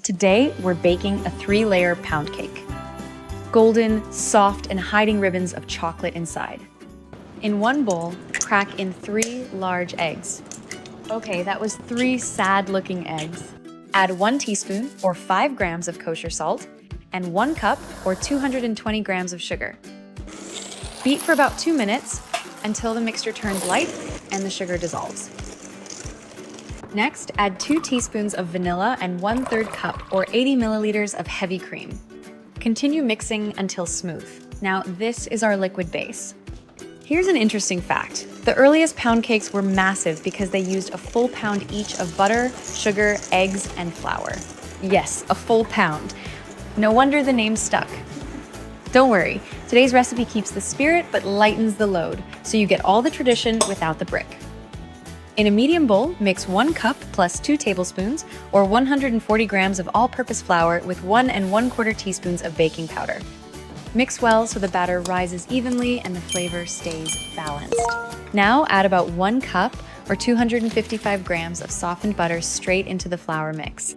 Today, we're baking a 3-layer pound cake. Golden, soft, and hiding ribbons of chocolate inside. In one bowl, crack in 3 large eggs. Okay, that was 3 sad-looking eggs. Add 1 teaspoon, or 5 grams of kosher salt, and 1 cup, or 220 grams of sugar. Beat for about 2 minutes until the mixture turns light and the sugar dissolves. Next, add 2 teaspoons of vanilla and 1/3 cup, or 80 milliliters of heavy cream. Continue mixing until smooth. Now, this is our liquid base. Here's an interesting fact. The earliest pound cakes were massive because they used a full pound each of butter, sugar, eggs, and flour. Yes, a full pound. No wonder the name stuck. Don't worry, today's recipe keeps the spirit but lightens the load, so you get all the tradition without the brick. In a medium bowl, mix 1 cup plus 2 tablespoons, or 140 grams of all-purpose flour with 1 1/4 teaspoons of baking powder. Mix well so the batter rises evenly and the flavor stays balanced. Now add about 1 cup, or 255 grams of softened butter straight into the flour mix.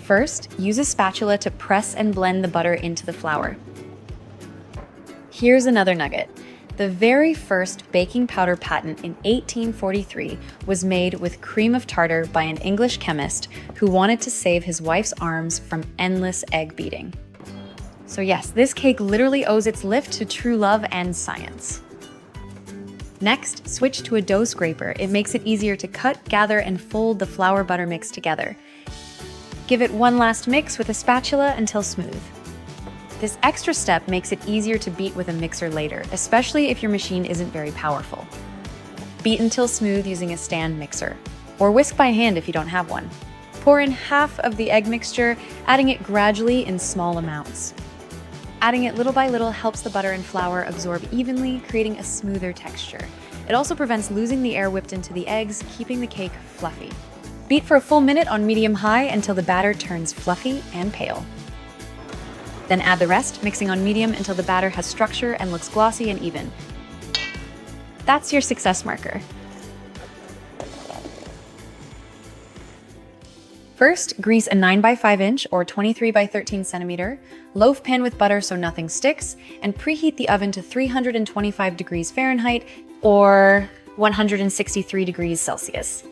First, use a spatula to press and blend the butter into the flour. Here's another nugget. The very first baking powder patent in 1843 was made with cream of tartar by an English chemist who wanted to save his wife's arms from endless egg beating. So yes, this cake literally owes its lift to true love and science. Next, switch to a dough scraper. It makes it easier to cut, gather, and fold the flour butter mix together. Give it one last mix with a spatula until smooth. This extra step makes it easier to beat with a mixer later, especially if your machine isn't very powerful. Beat until smooth using a stand mixer, or whisk by hand if you don't have one. Pour in half of the egg mixture, adding it gradually in small amounts. Adding it little by little helps the butter and flour absorb evenly, creating a smoother texture. It also prevents losing the air whipped into the eggs, keeping the cake fluffy. Beat for a full minute on medium-high until the batter turns fluffy and pale. Then add the rest, mixing on medium until the batter has structure and looks glossy and even. That's your success marker. First, grease a 9x5 inch or 23 by 13 centimeter loaf pan with butter so nothing sticks, and preheat the oven to 325 degrees Fahrenheit or 163 degrees Celsius.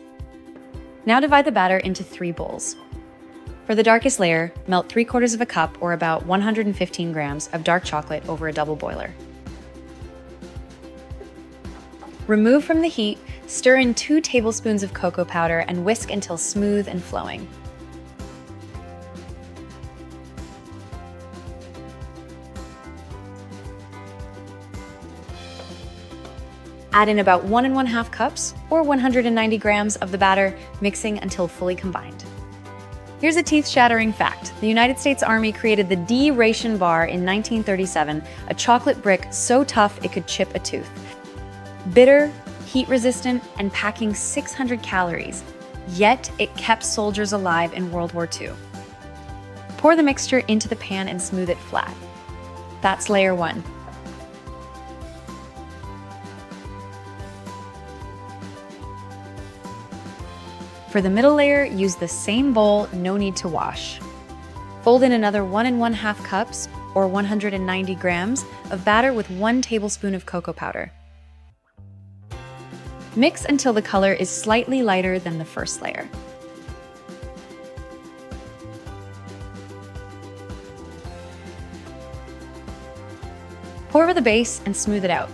Now divide the batter into 3 bowls. For the darkest layer, melt 3/4 of a cup, or about 115 grams, of dark chocolate over a double boiler. Remove from the heat, stir in 2 tablespoons of cocoa powder, and whisk until smooth and flowing. Add in about 1 1/2 cups, or 190 grams, of the batter, mixing until fully combined. Here's a teeth-shattering fact. The United States Army created the D-ration bar in 1937, a chocolate brick so tough it could chip a tooth. Bitter, heat-resistant, and packing 600 calories, yet it kept soldiers alive in World War II. Pour the mixture into the pan and smooth it flat. That's layer 1. For the middle layer, use the same bowl, no need to wash. Fold in another 1 1/2 cups, or 190 grams, of batter with 1 tablespoon of cocoa powder. Mix until the color is slightly lighter than the first layer. Pour over the base and smooth it out.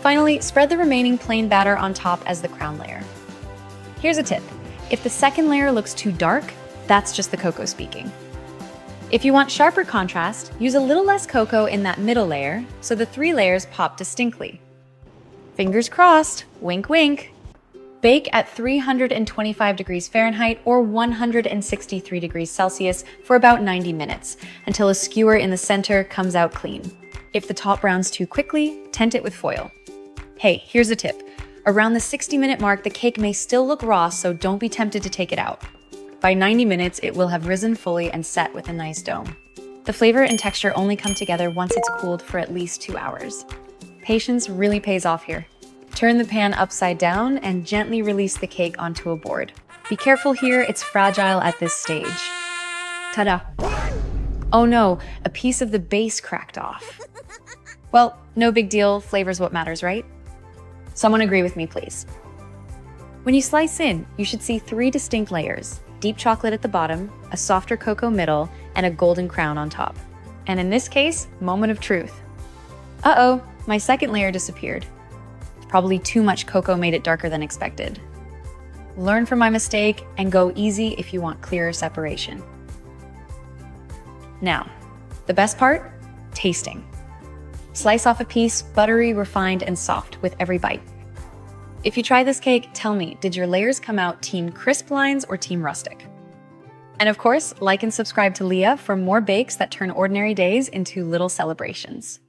Finally, spread the remaining plain batter on top as the crown layer. Here's a tip. If the second layer looks too dark, that's just the cocoa speaking. If you want sharper contrast, use a little less cocoa in that middle layer so the 3 layers pop distinctly. Fingers crossed, wink wink. Bake at 325 degrees Fahrenheit or 163 degrees Celsius for about 90 minutes until a skewer in the center comes out clean. If the top browns too quickly, tent it with foil. Hey, here's a tip. Around the 60-minute mark, the cake may still look raw, so don't be tempted to take it out. By 90 minutes, it will have risen fully and set with a nice dome. The flavor and texture only come together once it's cooled for at least 2 hours. Patience really pays off here. Turn the pan upside down and gently release the cake onto a board. Be careful here, it's fragile at this stage. Ta-da! Oh no, a piece of the base cracked off. Well, no big deal, flavor's what matters, right? Someone agree with me, please. When you slice in, you should see 3 distinct layers: deep chocolate at the bottom, a softer cocoa middle, and a golden crown on top. And in this case, moment of truth. Uh-oh, my second layer disappeared. Probably too much cocoa made it darker than expected. Learn from my mistake and go easy if you want clearer separation. Now, the best part? Tasting. Slice off a piece, buttery, refined, and soft with every bite. If you try this cake, tell me, did your layers come out team crisp lines or team rustic? And of course, like and subscribe to Leah for more bakes that turn ordinary days into little celebrations.